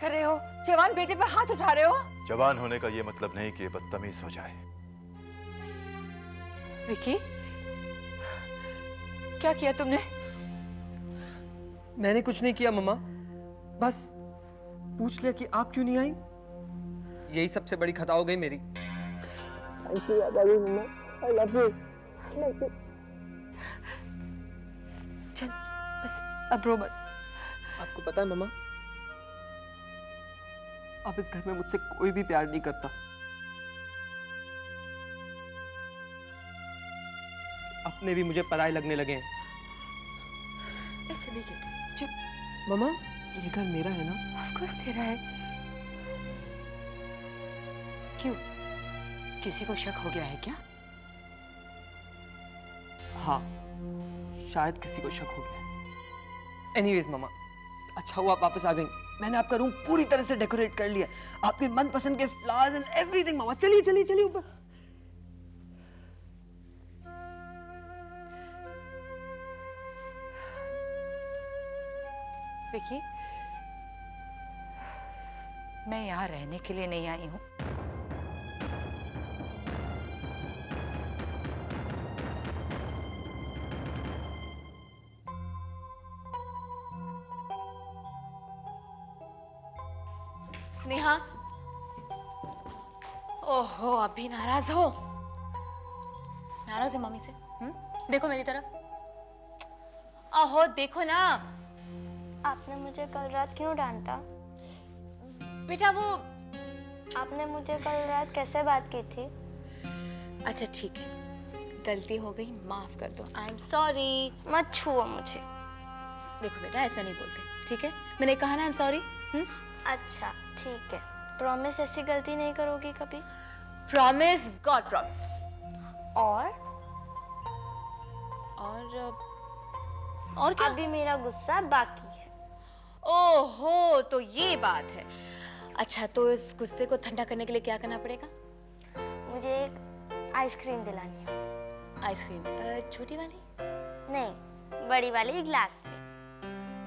कर रहे हो? जवान बेटे पे हाथ उठा रहे हो? जवान होने का ये मतलब नहीं कि ये बदतमीज हो जाए। विकी, क्या किया तुमने? मैंने कुछ नहीं किया मम्मा, बस पूछ लिया कि आप क्यों नहीं आई। यही सबसे बड़ी खता हो गई मेरी। चल बस अब रो मत। आपको पता है मम्मा, अब इस घर में मुझसे कोई भी प्यार नहीं करता। अपने भी मुझे पराये लगने लगे हैं। ऐसे नहीं कहते, चुप। मम्मा, ये घर मेरा है ना? ऑफ कोर्स तेरा है। क्यों, किसी को शक हो गया है क्या? हाँ, शायद किसी को शक हो गया। एनीवेज मम्मा, अच्छा हुआ आप वापस आ गई। मैंने आपका रूम पूरी तरह से डेकोरेट कर लिया, आपके मनपसंद के फ्लावर्स एंड एवरीथिंग। मम्मा चलिए चलिए चलिए ऊपर। विकी, मैं यहाँ रहने के लिए नहीं आई हूँ। स्नेहा, ओहो अभी नाराज हो? नाराज है मम्मी से? देखो मेरी तरफ। ओहो देखो ना। आपने मुझे कल रात क्यों डांटा? बेटा वो आपने मुझे कल रात कैसे बात की थी? अच्छा ठीक है, गलती हो गई, माफ कर दो। आई एम सॉरी। मत छुओ मुझे। देखो बेटा ऐसा नहीं बोलते, ठीक है? मैंने कहा ना आई एम सॉरी। अच्छा ठीक है, प्रॉमिस ऐसी गलती नहीं करोगी कभी? Promise, God promise. और क्या? अभी मेरा गुस्सा बाकी है। ओहो तो ये बात है। अच्छा तो इस गुस्से को ठंडा करने के लिए क्या करना पड़ेगा? मुझे एक आइसक्रीम दिलानी है। आइसक्रीम? छोटी वाली? नहीं, बड़ी वाली ग्लास में।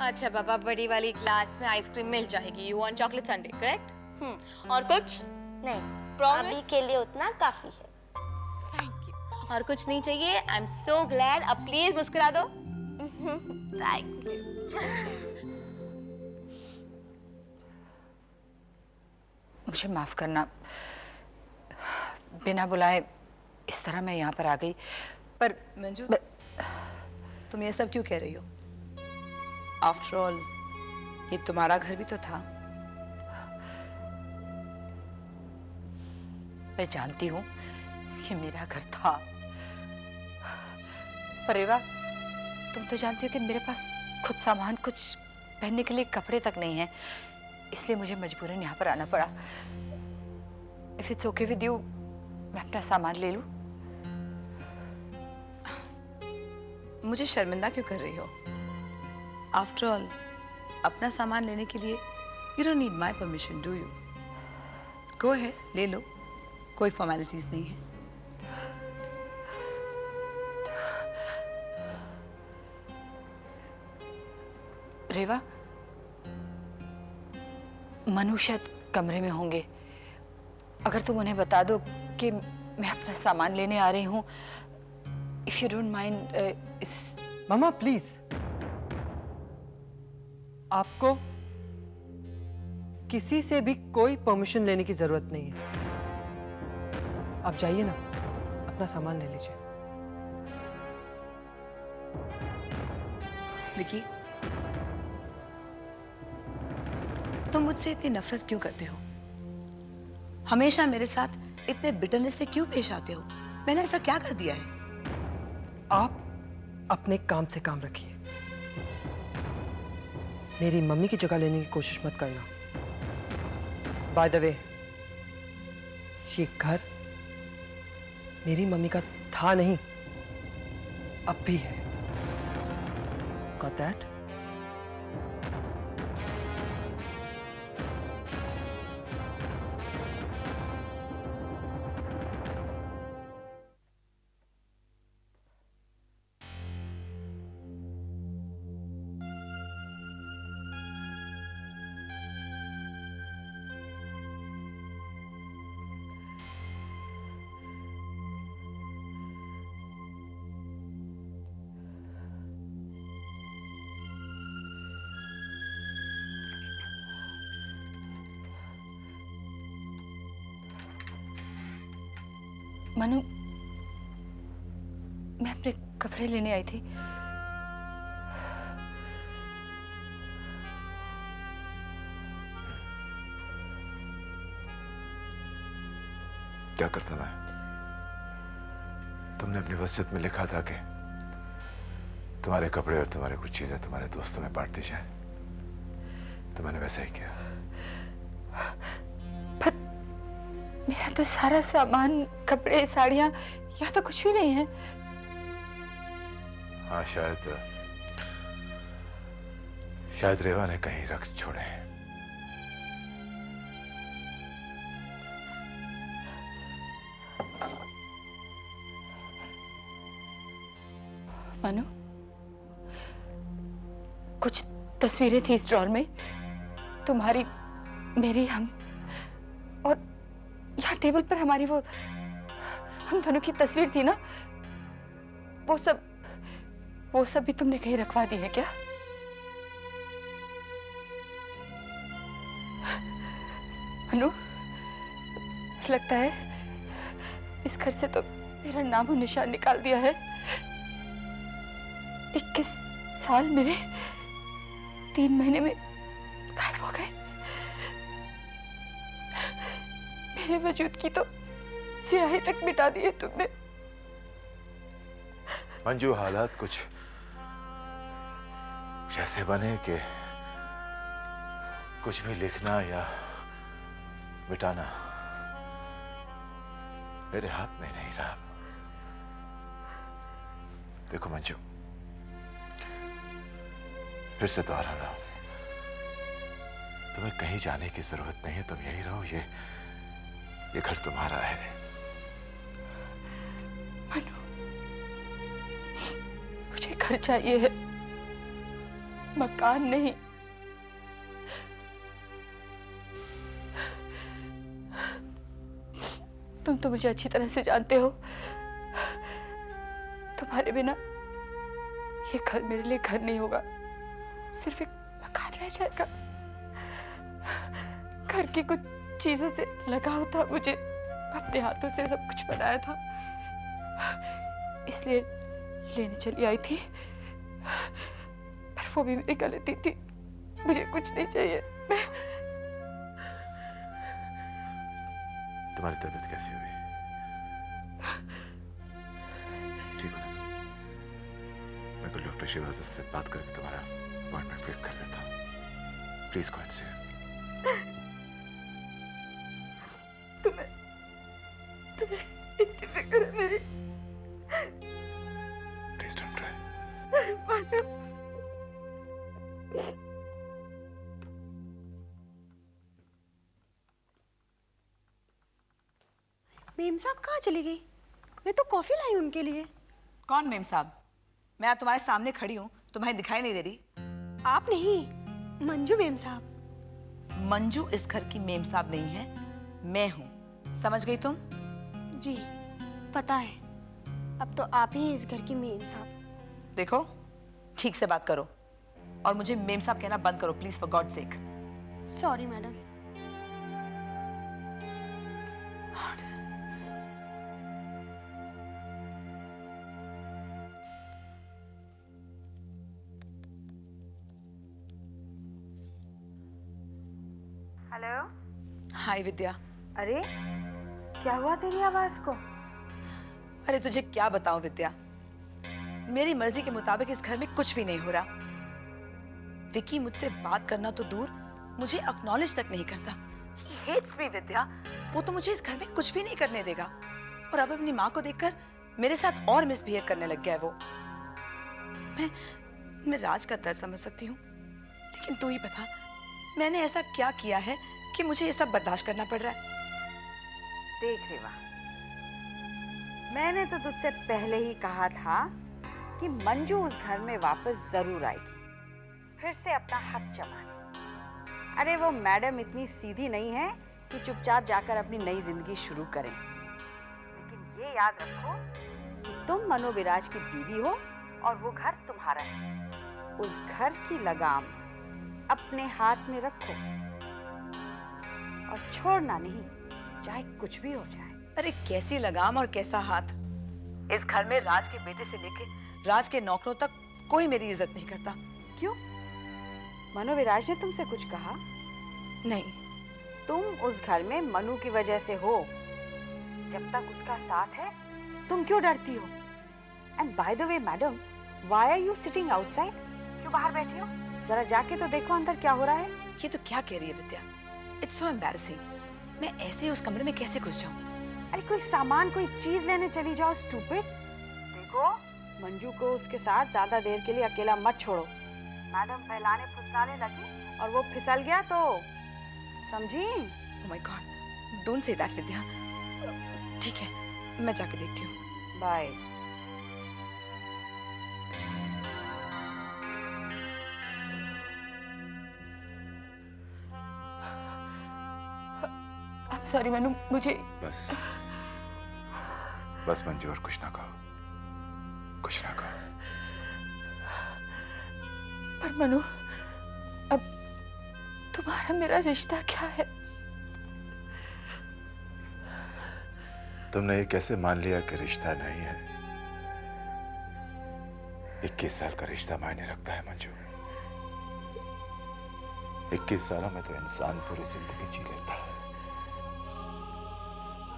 अच्छा बाबा, बड़ी वाली ग्लास में आइसक्रीम मिल जाएगी। You want chocolate Sunday, correct? और कुछ नहीं, Promise? अभी के लिए उतना काफी है। Thank you. और कुछ नहीं चाहिए? I am so glad. अब प्लीज मुस्कुरा दो। Thank you. मुझे माफ करना, बिना बुलाए इस तरह मैं यहाँ पर आ गई। पर मंजू, तुम ये सब क्यों कह रही हो? आफ्टर ऑल ये तुम्हारा घर भी तो था। मैं जानती हूँ कि मेरा घर था, पर रेवा, तुम तो जानती हो कि मेरे पास खुद सामान, कुछ पहनने के लिए कपड़े तक नहीं है, इसलिए मुझे मजबूरन यहाँ पर आना पड़ा। If it's okay with you, मैं अपना सामान ले लूं? मुझे शर्मिंदा क्यों कर रही हो? आफ्टर ऑल अपना सामान लेने के लिए you don't need my permission, do you? Go ahead, ले लो, कोई फॉर्मेलिटीज नहीं है। रेवा, मनु शायद कमरे में होंगे। अगर तुम उन्हें बता दो कि मैं अपना सामान लेने आ रही हूँ, इफ यू डोंट माइंड। मम्मा प्लीज, आपको किसी से भी कोई परमिशन लेने की जरूरत नहीं है। आप जाइए ना, अपना सामान ले लीजिए। विकी, तुम मुझसे इतनी नफरत क्यों करते हो? हमेशा मेरे साथ इतने बिटरनेस से क्यों पेश आते हो? मैंने ऐसा क्या कर दिया है? आप अपने काम से काम रखिए, मेरी मम्मी की जगह लेने की कोशिश मत करना। बाय द वे, ये घर मेरी मम्मी का था नहीं, अब भी है। Got that? मनु, मैं अपने कपड़े लेने आई थी। क्या करता मैं? तुमने अपनी वसीयत में लिखा था कि तुम्हारे कपड़े और तुम्हारे कुछ चीजें तुम्हारे दोस्तों में बांट दी जाए, तो मैंने वैसा ही किया। पर मेरा तो सारा सामान, कपड़े, साड़ियां, यहाँ तो कुछ भी नहीं है। हाँ, शायद रेवा ने कहीं रख छोड़े हैं। मनु, कुछ तस्वीरें थी इस ड्रॉर में, तुम्हारी, मेरी, हम, और यहाँ टेबल पर हमारी वो हम दोनों की तस्वीर थी ना, वो सब भी तुमने कहीं रखवा दी है क्या? मनु, लगता है इस घर से तो मेरा नाम और निशान निकाल दिया है। 21 साल मेरे 3 महीने में गायब हो गए। मेरे वजूद की तो स्याही तक मिटा दी है तुमने। मंजू, हालात कुछ ऐसे बने कि कुछ भी लिखना या मिटाना मेरे हाथ में नहीं रहा। देखो मंजू, फिर से दोहरा रहा हूं, तुम्हें कहीं जाने की जरूरत नहीं है। तुम यही रहो, ये घर तुम्हारा है। मनु, मुझे घर चाहिए है, मकान नहीं। तुम तो मुझे अच्छी तरह से जानते हो, तुम्हारे बिना ये घर मेरे लिए घर नहीं होगा, सिर्फ एक मकान रह जाएगा। घर की कुछ चीजों से लगाव था मुझे, अपने हाथों से सब कुछ बनाया था, इसलिए लेने चली आई थी। पर वो भी मेरी गलती थी, मुझे कुछ नहीं चाहिए। तुम्हारी तबीयत कैसी हुई? ठीक हो ना? मैं कुछ डॉक्टर शिवाजी से बात करके तुम्हारा अपॉइंटमेंट फिक्स कर देता हूँ। Please go and see him. तुम्हें इतनी फिक्र है मेरी? Please don't cry. मेम साहब कहाँ चली गई? मैं तो कॉफी लाई उनके लिए। कौन मेम साहब? मैं आज तुम्हारे सामने खड़ी हूँ, तुम्हें दिखाई नहीं दे रही? आप नहीं, मंजू मेम साहब। मंजू इस घर की मेम साहब नहीं है, मैं हूँ। समझ गई तुम? जी पता है, अब तो आप ही हैं इस घर की मेम साहब। देखो, ठीक से बात करो और मुझे मेम साहब कहना बंद करो please, for God sake. Sorry madam. Hello. Hi Vidya. अरे क्या हुआ तेरी आवाज को? अरे तुझे क्या बताऊं विद्या, मेरी मर्जी के मुताबिक इस घर में कुछ भी नहीं हो रहा। विकी मुझसे बात करना तो दूर, मुझे एक्नॉलेज तक नहीं करता। He hates me, विद्या। वो तो मुझे इस घर में कुछ भी नहीं करने देगा, और अब अपनी माँ को देखकर मेरे साथ और मिसबिहेव करने लग गया है वो। मैं राज का दर्द समझ सकती हूँ, लेकिन तू ही बता, मैंने ऐसा क्या किया है कि मुझे ये सब बर्दाश्त करना पड़ रहा है? देख रेवा, मैंने तो तुझसे पहले ही कहा था कि मंजू उस घर में वापस जरूर आएगी, फिर से अपना हक जमाने। अरे वो मैडम इतनी सीधी नहीं है कि चुपचाप जाकर अपनी नई जिंदगी शुरू करें। लेकिन ये याद रखो कि तुम मनोविराज की बीवी हो और वो घर तुम्हारा है। उस घर की लगाम अपने हाथ में रखो और छोड़ना नहीं, चाहे कुछ भी हो जाए। अरे कैसी लगाम और कैसा हाथ। इस घर में राज के बेटे से लेके राज के नौकरों तक कोई मेरी इज्जत नहीं करता। क्यों? मनोविराज ने तुमसे कुछ कहा? नहीं। तुम उस घर में मनु की वजह से हो। जब तक उसका साथ है तुम क्यों डरती हो? And by the way madam, why are you sitting outside? क्यों बाहर बैठी हो? जरा जाके तो देखो अंदर क्या हो रहा है। ये तो क्या कह रही है विद्या? It's so embarrassing. मैं ऐसे ही उस कमरे में कैसे घुस जाऊं? अरे कोई सामान, कोई चीज लेने चली जाओ स्टूपिड। देखो, मंजू को उसके साथ ज्यादा देर के लिए अकेला मत छोड़ो। मैडम बहलाने फुसलाने लगी और वो फिसल गया तो समझी? Oh my God, don't say that Vidya. ठीक है, मैं जाके देखती हूँ। बाय। सॉरी मनु, मुझे बस बस मंजू, और कुछ ना कहो, कुछ ना कहो। पर मनु, अब तुम्हारा मेरा रिश्ता क्या है? तुमने ये कैसे मान लिया कि रिश्ता नहीं है? 21 साल का रिश्ता मायने रखता है मंजू। 21 सालों में तो इंसान पूरी जिंदगी जी लेता है,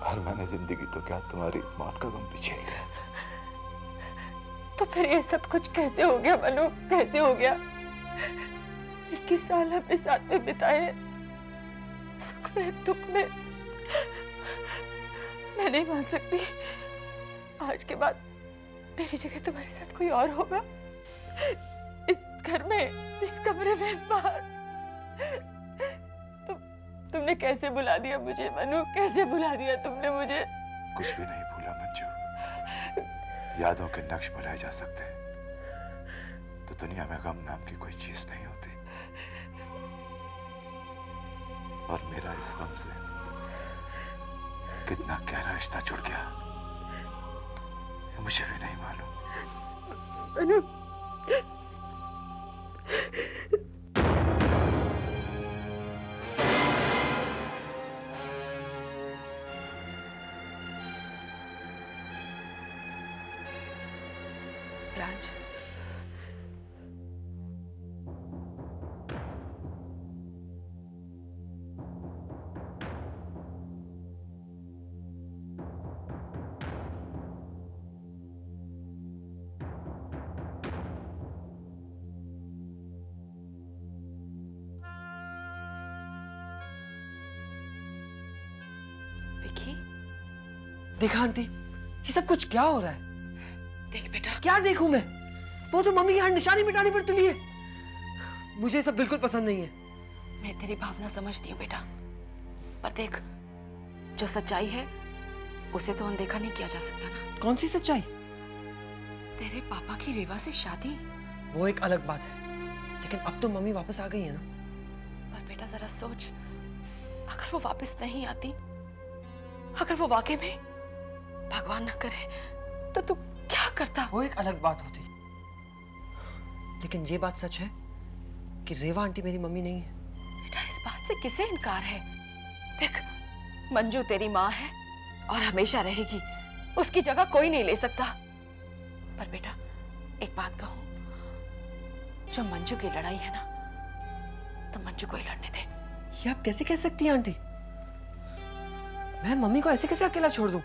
और मैंने जिंदगी तो क्या, तुम्हारी मौत का गम भी झेल लिया। तो फिर ये सब कुछ कैसे हो गया मनु, कैसे हो गया? 21 साल हमने साथ में बिताए, सुख में दुख में। मैं नहीं मान सकती आज के बाद मेरी जगह तुम्हारे साथ कोई और होगा इस घर में, इस कमरे में, बाहर। तुमने कैसे बुला दिया मुझे मनु, कैसे बुला दिया तुमने मुझे? कुछ भी नहीं भूला मंजू। यादों के नक्श भुलाए जा सकते हैं तो दुनिया में गम नाम की कोई चीज नहीं होती। और मेरा इस गम से कितना गहरा रिश्ता जुड़ गया मुझे भी नहीं मालूम। मनु, राज, विकी, देखा आंटी, ये सब कुछ क्या हो रहा है? देख बेटा, क्या देखूं मैं? वो तो मम्मी की हर निशानी मिटाने पर तुली है। मुझे ये सब बिल्कुल पसंद नहीं है। मैं तेरी भावना समझती हूँ बेटा, पर देख, जो सच्चाई है उसे तो अनदेखा नहीं किया जा सकता ना। कौन सी सच्चाई? तेरे पापा की रेवा से शादी। वो एक अलग बात है, लेकिन अब तो मम्मी वापस आ गई है ना। पर बेटा जरा सोच, अगर वो वापस नहीं आती, अगर वो वाकई में, भगवान न करे, तो तू क्या करता? वो एक अलग बात होती, लेकिन ये बात सच है कि रेवा आंटी मेरी मम्मी नहीं है। बेटा इस बात से किसे इनकार है? देख, मंजू तेरी माँ है और हमेशा रहेगी, उसकी जगह कोई नहीं ले सकता। पर बेटा एक बात कहूं, जो मंजू की लड़ाई है ना, तो मंजू को ही लड़ने दे। ये आप कैसे कह सकती हैं आंटी? मैं मम्मी को ऐसे कैसे अकेला छोड़ दूं?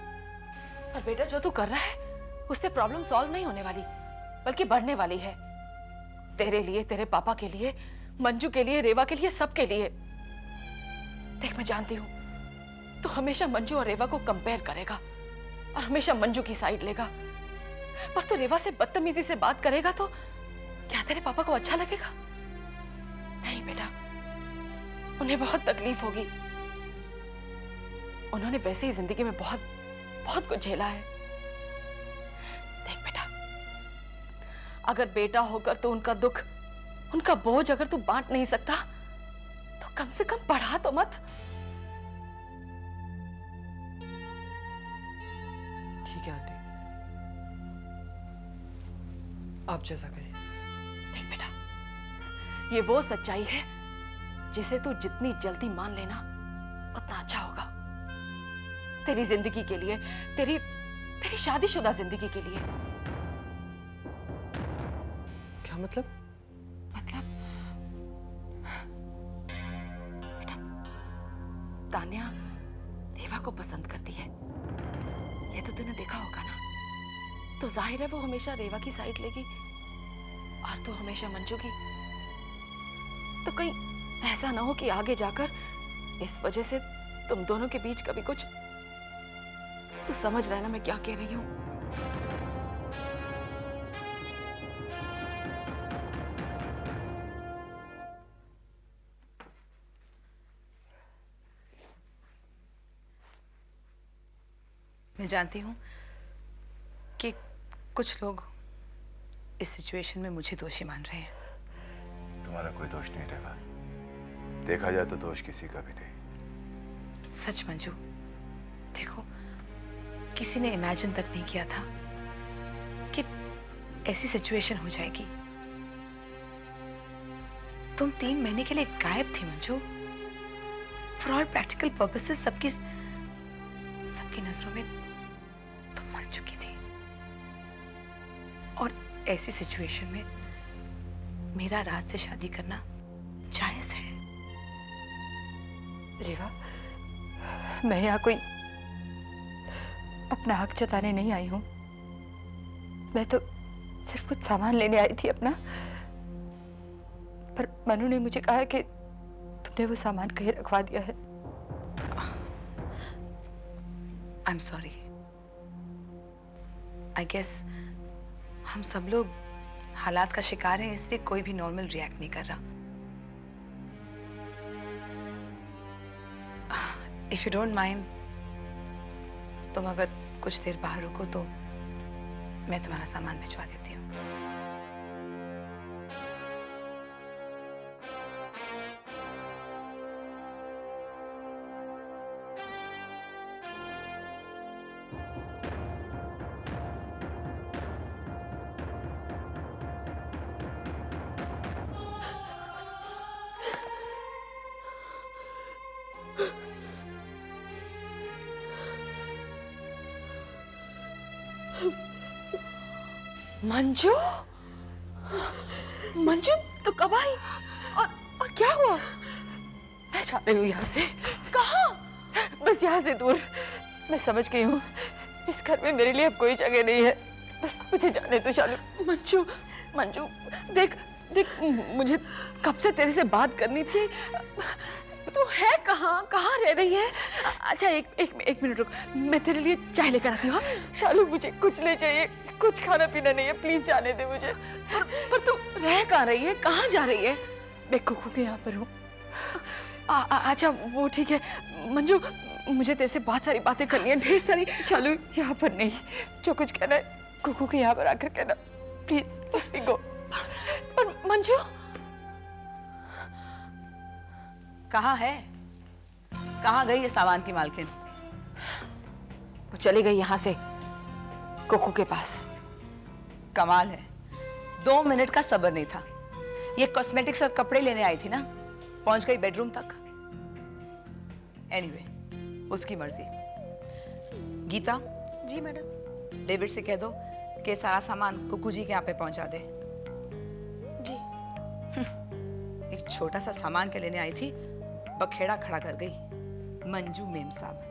पर बेटा जो तू कर रहा है उससे प्रॉब्लम सॉल्व नहीं होने वाली, बल्कि बढ़ने वाली है। तेरे लिए, तेरे पापा के लिए, मंजू के लिए, रेवा के लिए, सबके लिए। देख मैं जानती हूँ तू हमेशा मंजू और रेवा को कंपेयर करेगा और हमेशा मंजू की साइड लेगा, पर तू रेवा से बदतमीजी से बात करेगा तो क्या तेरे पापा को अच्छा लगेगा? नहीं बेटा, उन्हें बहुत तकलीफ होगी। उन्होंने वैसे ही जिंदगी में बहुत बहुत कुछ झेला है। देख बेटा, अगर बेटा होकर तो उनका दुख, उनका बोझ अगर तू बांट नहीं सकता, तो कम से कम बढ़ा तो मत। ठीक है आंटी, आप जैसा कहें। देख बेटा, ये वो सच्चाई है जिसे तू जितनी जल्दी मान लेना उतना अच्छा होगा। तेरी जिंदगी के लिए, तेरी तेरी शादीशुदा जिंदगी के लिए। क्या मतलब? मतलब बेटा, तान्या रेवा को पसंद करती है, ये तो तूने देखा होगा ना। तो जाहिर है वो हमेशा रेवा की साइड लेगी और तू हमेशा मंजू की। तो कहीं ऐसा ना हो कि आगे जाकर इस वजह से तुम दोनों के बीच कभी कुछ। तू समझ रहा है ना मैं क्या कह रही हूं? मैं जानती हूँ कि कुछ लोग इस सिचुएशन में मुझे दोषी मान रहे हैं। तुम्हारा कोई दोष नहीं रेवा, देखा जाए तो दोष किसी का भी नहीं। सच मंजू, देखो किसी ने इमेजिन तक नहीं किया था कि ऐसी सिचुएशन हो जाएगी। तुम 3 महीने के लिए गायब थी Manju. For all practical purposes सबकी नजरों में तुम मर चुकी थी। और ऐसी सिचुएशन में मेरा राज से शादी करना जायज है। रेवा, मैं यहाँ कोई अपना हक जताने नहीं आई हूँ। मैं तो सिर्फ कुछ सामान लेने आई थी अपना। पर मनु ने मुझे कहा कि तुमने वो सामान कहीं रखवा दिया है। I am sorry. I guess हम सब लोग हालात का शिकार हैं, इसलिए कोई भी नॉर्मल रिएक्ट नहीं कर रहा। इफ यू डोंट माइंड, तुम अगर कुछ देर बाहर रुको तो मैं तुम्हारा सामान भिजवा देती हूँ। मंजू, मंजू तो कब आई और क्या हुआ? मैं जा रही हूँ यहाँ से। कहाँ? बस यहाँ से दूर। मैं समझ गई हूँ इस घर में मेरे लिए अब कोई जगह नहीं है। बस मुझे जाने दो शालू। मंजू, मंजू देख देख, मुझे कब से तेरे से बात करनी थी। तू है कहाँ? कहाँ रह रही है? अच्छा एक मिनट रुक, मैं तेरे लिए चाय लेकर आती हूँ। शालू मुझे कुछ नहीं चाहिए, कुछ खाना पीना नहीं है, प्लीज जाने दे मुझे। पर तू रह कहाँ रही है? कहाँ जा रही है? मैं कुकू के यहाँ पर हूँ। अच्छा वो ठीक है। मंजू मुझे तेरे से बहुत सारी बातें करनी है, ढेर सारी। शालू यहाँ पर नहीं, जो कुछ कहना है कुकू के यहाँ पर आकर कहना, प्लीज गो। पर मंजू कहाँ है? कहाँ गई ये सामान की मालकिन? वो चली गई यहाँ से कुकू के पास। कमाल है, 2 मिनट का सब्र नहीं था। ये कॉस्मेटिक्स और कपड़े लेने आई थी ना, पहुंच गई बेडरूम तक। एनीवे, उसकी मर्जी। गीता, जी मैडम। डेविड से कह दो कि सारा सामान कुकू जी के यहाँ पे पहुंचा दे। जी। एक छोटा सा सामान के लेने आई थी, बखेड़ा खड़ा कर गई। मंजू मेम साहब।